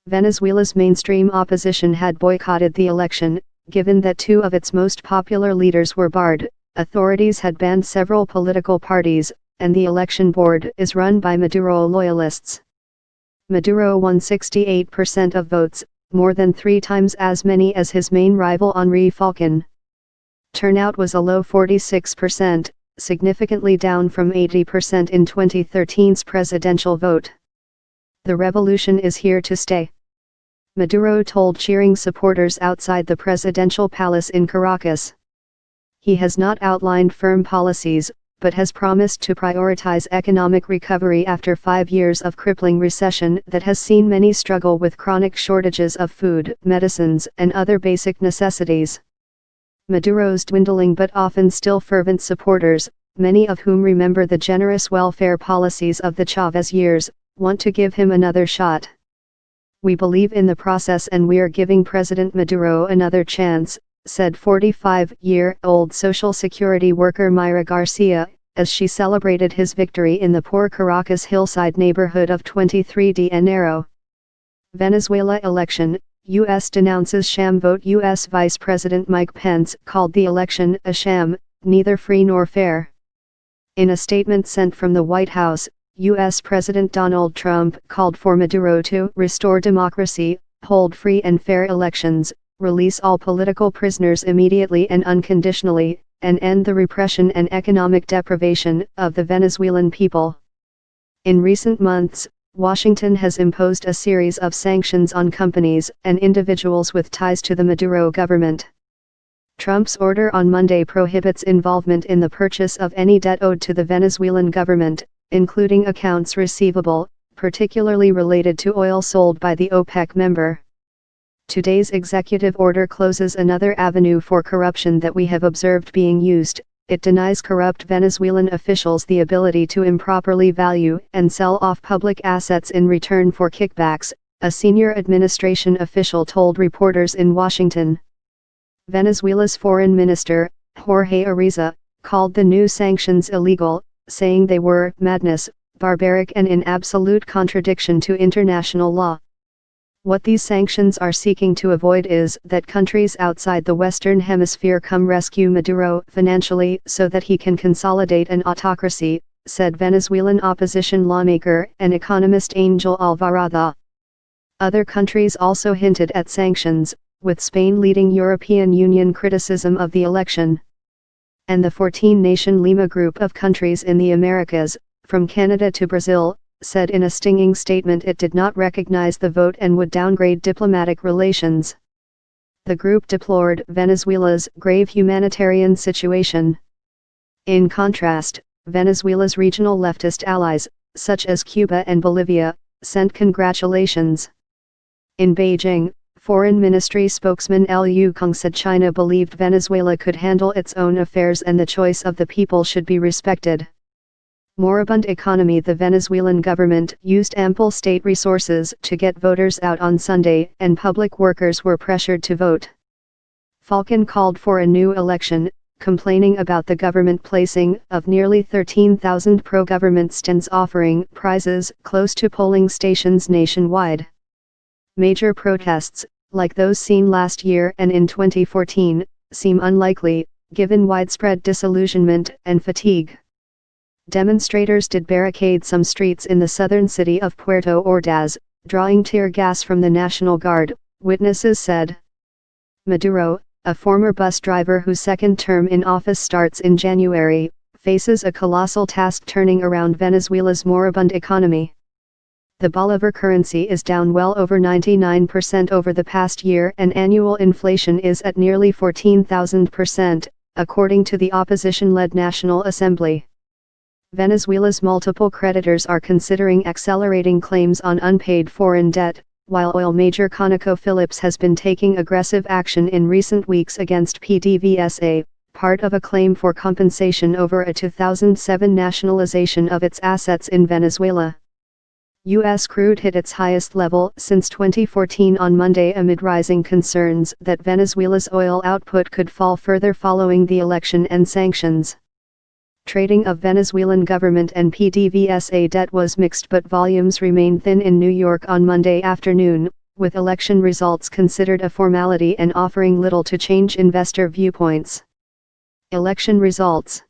Venezuela's mainstream opposition had boycotted the election. Given that two of its most popular leaders were barred, authorities had banned several political parties, and the election board is run by Maduro loyalists. Maduro won 68% of votes, more than 3 times as many as his main rival Henri Falcon. Turnout was a low 46%, significantly down from 80% in 2013's presidential vote. The revolution is here to stay, Maduro told cheering supporters outside the presidential palace in Caracas. He has not outlined firm policies, but has promised to prioritize economic recovery after 5 years of crippling recession that has seen many struggle with chronic shortages of food, medicines, and other basic necessities. Maduro's dwindling but often still fervent supporters, many of whom remember the generous welfare policies of the Chavez years, want to give him another shot. "We believe in the process and we're giving President Maduro another chance," said 45-year-old Social Security worker Mayra Garcia, as she celebrated his victory in the poor Caracas hillside neighborhood of 23 de Enero. Venezuela election, U.S. denounces sham vote. U.S. Vice President Mike Pence called the election a sham, neither free nor fair. In a statement sent from the White House, U.S. President Donald Trump called for Maduro to restore democracy, hold free and fair elections, release all political prisoners immediately and unconditionally, and end the repression and economic deprivation of the Venezuelan people. In recent months, Washington has imposed a series of sanctions on companies and individuals with ties to the Maduro government. Trump's order on Monday prohibits involvement in the purchase of any debt owed to the Venezuelan government, including accounts receivable, particularly related to oil sold by the OPEC member. Today's executive order closes another avenue for corruption that we have observed being used. It denies corrupt Venezuelan officials the ability to improperly value and sell off public assets in return for kickbacks, a senior administration official told reporters in Washington. Venezuela's foreign minister, Jorge Arreza, called the new sanctions illegal, saying they were madness, barbaric and in absolute contradiction to international law. What these sanctions are seeking to avoid is that countries outside the Western Hemisphere come rescue Maduro financially so that he can consolidate an autocracy, said Venezuelan opposition lawmaker and economist Angel Alvarado. Other countries also hinted at sanctions, with Spain leading European Union criticism of the election. And the 14-nation Lima group of countries in the Americas, from Canada to Brazil, said in a stinging statement it did not recognize the vote and would downgrade diplomatic relations. The group deplored Venezuela's grave humanitarian situation. In contrast, Venezuela's regional leftist allies, such as Cuba and Bolivia, sent congratulations. In Beijing, Foreign Ministry spokesman Liu Kong said China believed Venezuela could handle its own affairs and the choice of the people should be respected. Moribund economy. The Venezuelan government used ample state resources to get voters out on Sunday, and public workers were pressured to vote. Falcon called for a new election, complaining about the government placing of nearly 13,000 pro-government stands offering prizes close to polling stations nationwide. Major protests, like those seen last year and in 2014, seem unlikely, given widespread disillusionment and fatigue. Demonstrators did barricade some streets in the southern city of Puerto Ordaz, drawing tear gas from the National Guard, witnesses said. Maduro, a former bus driver whose second term in office starts in January, faces a colossal task turning around Venezuela's moribund economy. The bolivar currency is down well over 99% over the past year and annual inflation is at nearly 14,000%, according to the opposition-led National Assembly. Venezuela's multiple creditors are considering accelerating claims on unpaid foreign debt, while oil major ConocoPhillips has been taking aggressive action in recent weeks against PDVSA, part of a claim for compensation over a 2007 nationalization of its assets in Venezuela. U.S. crude hit its highest level since 2014 on Monday amid rising concerns that Venezuela's oil output could fall further following the election and sanctions. Trading of Venezuelan government and PDVSA debt was mixed but volumes remained thin in New York on Monday afternoon, with election results considered a formality and offering little to change investor viewpoints. Election results.